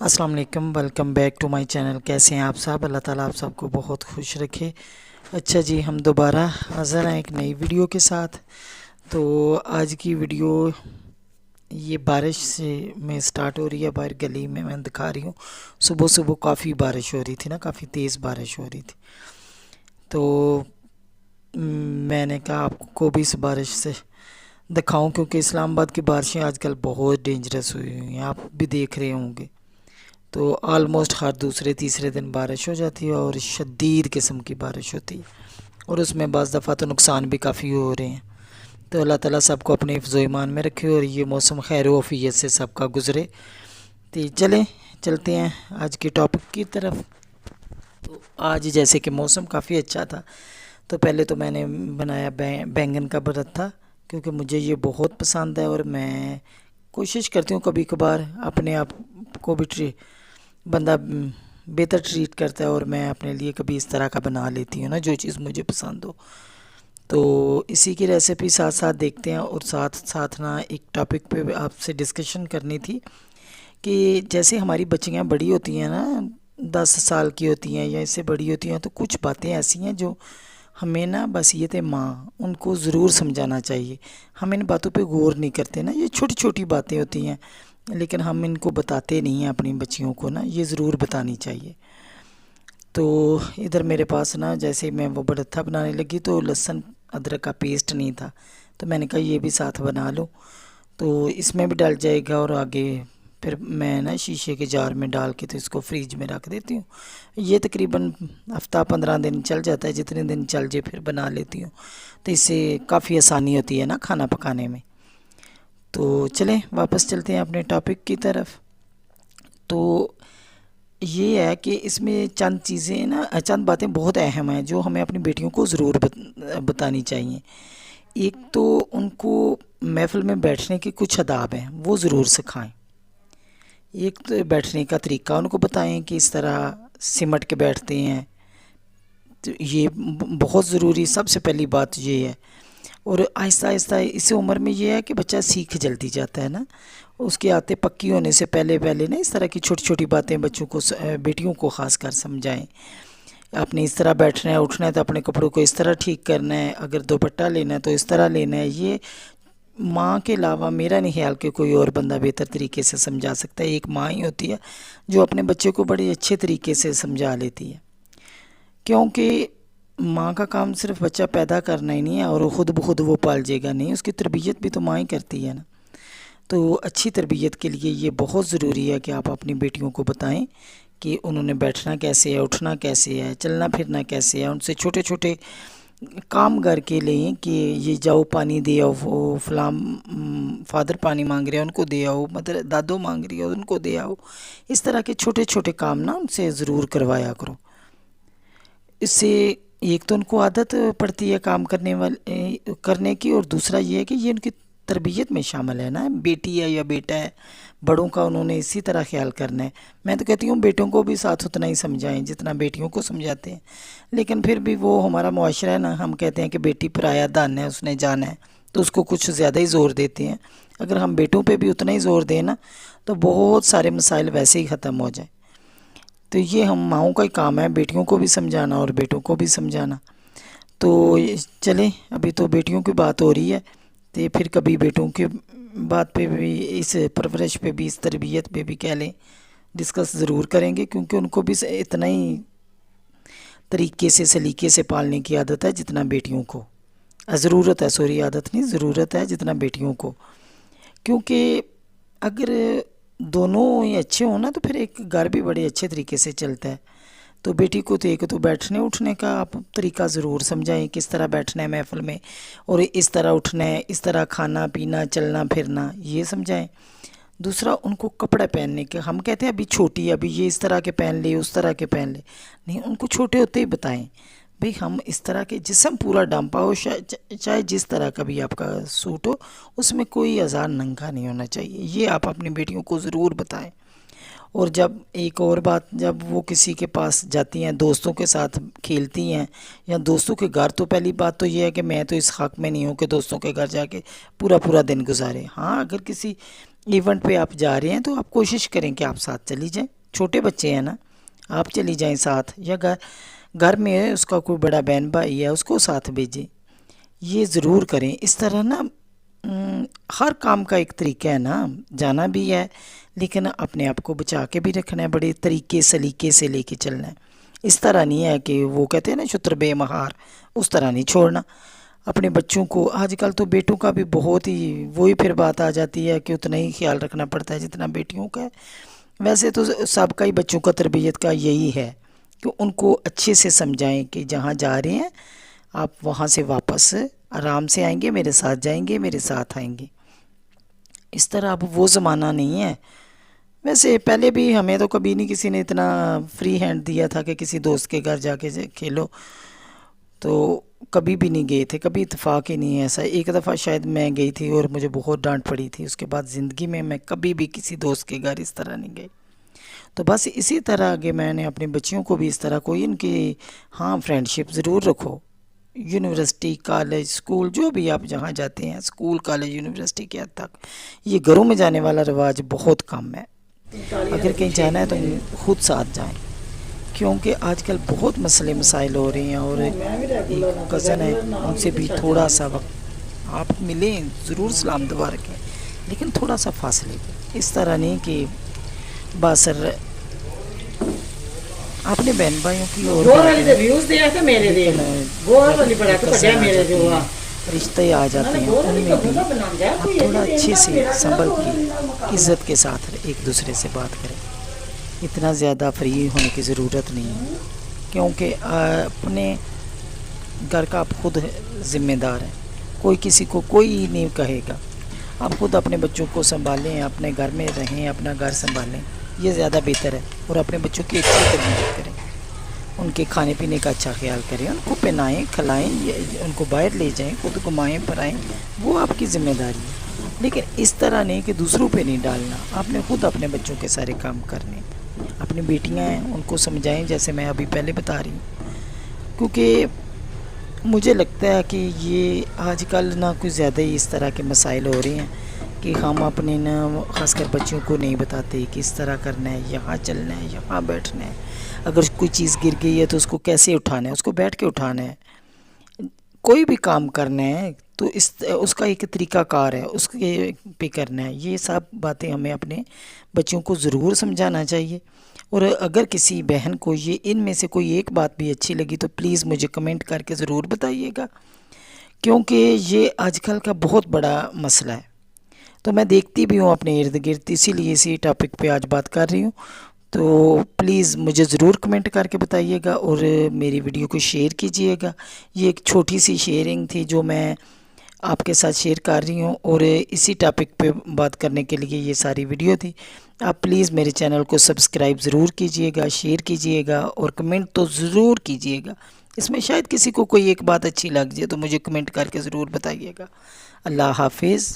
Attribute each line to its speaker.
Speaker 1: السلام علیکم، welcome back to my channel. کیسے ہیں آپ سب؟ اللہ تعالیٰ آپ سب کو بہت خوش رکھے۔ اچھا جی، ہم دوبارہ حاضر ہیں ایک نئی ویڈیو کے ساتھ۔ تو آج کی ویڈیو یہ بارش سے میں سٹارٹ ہو رہی ہے۔ باہر گلی میں دکھا رہی ہوں۔ صبح صبح کافی بارش ہو رہی تھی نا، کافی تیز بارش ہو رہی تھی۔ تو میں نے کہا آپ کو بھی اس بارش سے دکھاؤں، کیونکہ اسلام آباد کی بارشیں آج کل بہت ڈینجرس ہوئی ہوئی ہیں، آپ بھی دیکھ رہے ہوں گے۔ تو آلموسٹ ہر دوسرے تیسرے دن بارش ہو جاتی ہے اور شدید قسم کی بارش ہوتی ہے، اور اس میں بعض دفعہ تو نقصان بھی کافی ہو رہے ہیں۔ تو اللہ تعالیٰ سب کو اپنے حفظ و ایمان میں رکھے اور یہ موسم خیر و عافیت سے سب کا گزرے۔ تو چلتے ہیں آج کے ٹاپک کی طرف۔ تو آج جیسے کہ موسم کافی اچھا تھا، تو پہلے تو میں نے بنایا بینگن کا بھرتا، کیونکہ مجھے یہ بہت پسند ہے، اور میں کوشش کرتی ہوں کبھی کبھار اپنے آپ کو بھی بندہ بہتر ٹریٹ کرتا ہے، اور میں اپنے لیے کبھی اس طرح کا بنا لیتی ہوں نا، جو چیز مجھے پسند ہو۔ تو اسی کی ریسیپی ساتھ ساتھ دیکھتے ہیں، اور ساتھ ساتھ نا ایک ٹاپک پہ آپ سے ڈسکشن کرنی تھی کہ جیسے ہماری بچیاں بڑی ہوتی ہیں نا، 10 سال کی ہوتی ہیں یا اس سے بڑی ہوتی ہیں، تو کچھ باتیں ایسی ہیں جو ہمیں نا بصیرت ماں ان کو ضرور سمجھانا چاہیے۔ ہم ان باتوں پہ غور نہیں کرتے نا، یہ چھوٹی چھوٹی باتیں ہوتی ہیں، لیکن ہم ان کو بتاتے نہیں ہیں اپنی بچیوں کو نا، یہ ضرور بتانی چاہیے۔ تو ادھر میرے پاس نا جیسے میں وہ بڑھتا بنانے لگی تو لہسن ادرک کا پیسٹ نہیں تھا، تو میں نے کہا یہ بھی ساتھ بنا لو، تو اس میں بھی ڈل جائے گا، اور آگے پھر میں نا شیشے کے جار میں ڈال کے تو اس کو فریج میں رکھ دیتی ہوں۔ یہ تقریباً ہفتہ 15 دن چل جاتا ہے، جتنے دن چل جائے پھر بنا لیتی ہوں، تو اس سے کافی آسانی ہوتی ہے نا کھانا پکانے میں۔ تو چلیں واپس چلتے ہیں اپنے ٹاپک کی طرف۔ تو یہ ہے کہ اس میں چند چیزیں نا، چند باتیں بہت اہم ہیں جو ہمیں اپنی بیٹیوں کو ضرور بتانی چاہیے۔ ایک تو ان کو محفل میں بیٹھنے کے کچھ آداب ہیں، وہ ضرور سکھائیں۔ ایک تو بیٹھنے کا طریقہ ان کو بتائیں کہ اس طرح سمٹ کے بیٹھتے ہیں، تو یہ بہت ضروری، سب سے پہلی بات یہ ہے۔ اور آہستہ آہستہ اس عمر میں یہ ہے کہ بچہ سیکھ جلدی جاتا ہے نا، اس کے آتے پکی ہونے سے پہلے نا اس طرح کی چھوٹی چھوٹی باتیں بچوں کو، بیٹیوں کو خاص کر سمجھائیں۔ آپ نے اس طرح بیٹھنا ہے، اٹھنا ہے تو اپنے کپڑوں کو اس طرح ٹھیک کرنا ہے، اگر دوپٹہ لینا ہے تو اس طرح لینا ہے۔ یہ ماں کے علاوہ میرا نہیں خیال کہ کوئی اور بندہ بہتر طریقے سے سمجھا سکتا ہے۔ ایک ماں ہی ہوتی ہے جو اپنے بچے کو بڑے اچھے طریقے سے سمجھا لیتی ہے، کیونکہ ماں کا کام صرف بچہ پیدا کرنا ہی نہیں ہے اور خود بخود وہ پال جائے گا، نہیں، اس کی تربیت بھی تو ماں ہی کرتی ہے نا۔ تو اچھی تربیت کے لیے یہ بہت ضروری ہے کہ آپ اپنی بیٹیوں کو بتائیں کہ انہوں نے بیٹھنا کیسے ہے، اٹھنا کیسے ہے، چلنا پھرنا کیسے ہے۔ ان سے چھوٹے چھوٹے کام کر کے لیں کہ یہ جاؤ پانی دے آؤ، وہ فلاں فادر پانی مانگ رہے ہیں ان کو دے آؤ، مدر دادو مانگ رہی ہے ان کو دے آؤ۔ اس طرح کے چھوٹے چھوٹے کام نا ان سے ضرور کروایا کرو۔ اس سے ایک تو ان کو عادت پڑتی ہے کام کرنے کی، اور دوسرا یہ ہے کہ یہ ان کی تربیت میں شامل ہے نا۔ بیٹی ہے یا بیٹا ہے، بڑوں کا انہوں نے اسی طرح خیال کرنا ہے۔ میں تو کہتی ہوں بیٹوں کو بھی ساتھ اتنا ہی سمجھائیں جتنا بیٹیوں کو سمجھاتے ہیں، لیکن پھر بھی وہ ہمارا معاشرہ ہے نا، ہم کہتے ہیں کہ بیٹی پرایا دھن ہے، اس نے جانا ہے، تو اس کو کچھ زیادہ ہی زور دیتے ہیں۔ اگر ہم بیٹوں پہ بھی اتنا ہی زور دیں نا، تو بہت سارے مسائل ویسے ہی ختم ہو جائیں۔ تو یہ ہم ماؤں کا ہی کام ہے، بیٹیوں کو بھی سمجھانا اور بیٹوں کو بھی سمجھانا۔ تو چلیں، ابھی تو بیٹیوں کی بات ہو رہی ہے، تو پھر کبھی بیٹوں کی بات پہ بھی، اس پرورش پہ بھی، اس تربیت پہ بھی کہہ لیں، ڈسکس ضرور کریں گے، کیونکہ ان کو بھی اتنا ہی طریقے سے سلیقے سے پالنے کی عادت ہے جتنا بیٹیوں کو، ضرورت ہے، سوری عادت نہیں، ضرورت ہے جتنا بیٹیوں کو۔ کیونکہ اگر دونوں ہی اچھے ہوں نا، تو پھر ایک گھر بھی بڑے اچھے طریقے سے چلتا ہے۔ تو بیٹی کو تو ایک تو بیٹھنے اٹھنے کا آپ طریقہ ضرور سمجھائیں، کس طرح بیٹھنا ہے محفل میں، اور اس طرح اٹھنا ہے، اس طرح کھانا پینا چلنا پھرنا، یہ سمجھائیں۔ دوسرا ان کو کپڑے پہننے کے، ہم کہتے ہیں ابھی چھوٹی ہے، ابھی یہ اس طرح کے پہن لے، اس طرح کے پہن لے، نہیں، ان کو چھوٹے ہوتے ہی بتائیں بھئی ہم اس طرح کے، جسم پورا ڈھانپا ہو، چاہے جس طرح کا بھی آپ کا سوٹ ہو، اس میں کوئی آزار ننگا نہیں ہونا چاہیے، یہ آپ اپنی بیٹیوں کو ضرور بتائیں۔ اور جب ایک اور بات، جب وہ کسی کے پاس جاتی ہیں، دوستوں کے ساتھ کھیلتی ہیں یا دوستوں کے گھر، تو پہلی بات تو یہ ہے کہ میں تو اس حق میں نہیں ہوں کہ دوستوں کے گھر جا کے پورا پورا دن گزارے۔ ہاں، اگر کسی ایونٹ پہ آپ جا رہے ہیں تو آپ کوشش کریں کہ آپ ساتھ چلی جائیں. چھوٹے بچے ہیں نا، آپ چلی جائیں ساتھ، یا گھر میں ہے اس کا کوئی بڑا بہن بھائی ہے اس کو ساتھ بھیجیں. یہ ضرور کریں. اس طرح نا ہر کام کا ایک طریقہ ہے نا، جانا بھی ہے لیکن اپنے آپ کو بچا کے بھی رکھنا ہے، بڑے طریقے سلیقے سے لے کے چلنا ہے. اس طرح نہیں ہے کہ وہ کہتے ہیں نا شتر بے مہار، اس طرح نہیں چھوڑنا. اپنے بچوں کو آج کل تو بیٹوں کا بھی بہت ہی وہی پھر بات آ جاتی ہے کہ اتنا ہی خیال رکھنا پڑتا ہے جتنا بیٹیوں کا ہے. ویسے تو سب کا ہی بچوں کا تربیت کا یہی ہے کہ ان کو اچھے سے سمجھائیں کہ جہاں جا رہے ہیں آپ وہاں سے واپس آرام سے آئیں گے، میرے ساتھ جائیں گے، میرے ساتھ آئیں گے. اس طرح اب وہ زمانہ نہیں ہے. ویسے پہلے بھی ہمیں تو کبھی نہیں کسی نے اتنا فری ہینڈ دیا تھا کہ کسی دوست کے گھر جا کے کھیلو، تو کبھی بھی نہیں گئے تھے، کبھی اتفاق ہی نہیں ہے ایسا. ایک دفعہ شاید میں گئی تھی اور مجھے بہت ڈانٹ پڑی تھی. اس کے بعد زندگی میں کبھی بھی کسی دوست کے گھر اس طرح نہیں گئی. تو بس اسی طرح آگے میں نے اپنے بچیوں کو بھی اس طرح کوئی ان کی ہاں فرینڈ شپ ضرور رکھو. یونیورسٹی، کالج، اسکول، جو بھی آپ جہاں جاتے ہیں، اسکول، کالج، یونیورسٹی کے حد تک یہ گھروں میں جانے والا رواج بہت کم ہے. اگر کہیں جانا ہے تو خود ساتھ جائیں، کیونکہ آج کل بہت مسئلے مسائل ہو رہے ہیں. اور ایک کزن ہے، ان سے بھی تھوڑا سا وقت آپ ملیں، ضرور سلام دعا رکھیں لیکن تھوڑا سا فاصلے پہ. اس طرح نہیں کہ باثر اپنے بہن بھائیوں کی اور رشتے آ جاتے ہیں ان میں بھی آپ تھوڑا اچھے سے سنبھل کے عزت کے ساتھ ایک دوسرے سے بات کریں. اتنا زیادہ فری ہونے کی ضرورت نہیں ہے، کیونکہ اپنے گھر کا آپ خود ذمہ دار ہیں. کوئی کسی کو کوئی نہیں کہے گا. آپ خود اپنے بچوں کو سنبھالیں، اپنے گھر میں رہیں، اپنا گھر سنبھالیں، یہ زیادہ بہتر ہے. اور اپنے بچوں کی اچھی تربیت کریں، ان کے کھانے پینے کا اچھا خیال کریں، ان کو پہنائیں کھلائیں، ان کو باہر لے جائیں، خود گھمائیں پھرائیں، وہ آپ کی ذمہ داری ہے. لیکن اس طرح نہیں کہ دوسروں پہ نہیں ڈالنا. آپ نے خود اپنے بچوں کے سارے کام کرنے. اپنی بیٹیاں ہیں ان کو سمجھائیں جیسے میں ابھی پہلے بتا رہی ہوں. کیونکہ مجھے لگتا ہے کہ یہ آج کل نہ کچھ زیادہ ہی اس طرح کے مسائل ہو رہے ہیں کہ ہم اپنے نہ خاص کر بچوں کو نہیں بتاتے کہ اس طرح کرنا ہے، یہاں چلنا ہے، یہاں بیٹھنا ہے. اگر کوئی چیز گر گئی ہے تو اس کو کیسے اٹھانا ہے، اس کو بیٹھ کے اٹھانا ہے. کوئی بھی کام کرنا ہے تو اس کا ایک طریقہ کار ہے، اس کے پہ کرنا ہے. یہ سب باتیں ہمیں اپنے بچوں کو ضرور سمجھانا چاہیے. اور اگر کسی بہن کو یہ ان میں سے کوئی ایک بات بھی اچھی لگی تو پلیز مجھے کمنٹ کر کے ضرور بتائیے گا، کیونکہ یہ آج کل کا بہت بڑا مسئلہ ہے. تو میں دیکھتی بھی ہوں اپنے ارد گرد، اسی لیے اسی ٹاپک پہ آج بات کر رہی ہوں. تو پلیز مجھے ضرور کمنٹ کر کے بتائیے گا اور میری ویڈیو کو شیئر کیجیے گا. یہ ایک چھوٹی سی شیئرنگ تھی جو میں آپ کے ساتھ شیئر کر رہی ہوں، اور اسی ٹاپک پہ بات کرنے کے لیے یہ ساری ویڈیو تھی. آپ پلیز میرے چینل کو سبسکرائب ضرور کیجیے گا، شیئر کیجیے گا اور کمنٹ تو ضرور کیجیے گا. اس میں شاید کسی کو کوئی ایک بات اچھی لگ جائے تو مجھے کمنٹ کر کے ضرور بتائیے گا. اللہ حافظ.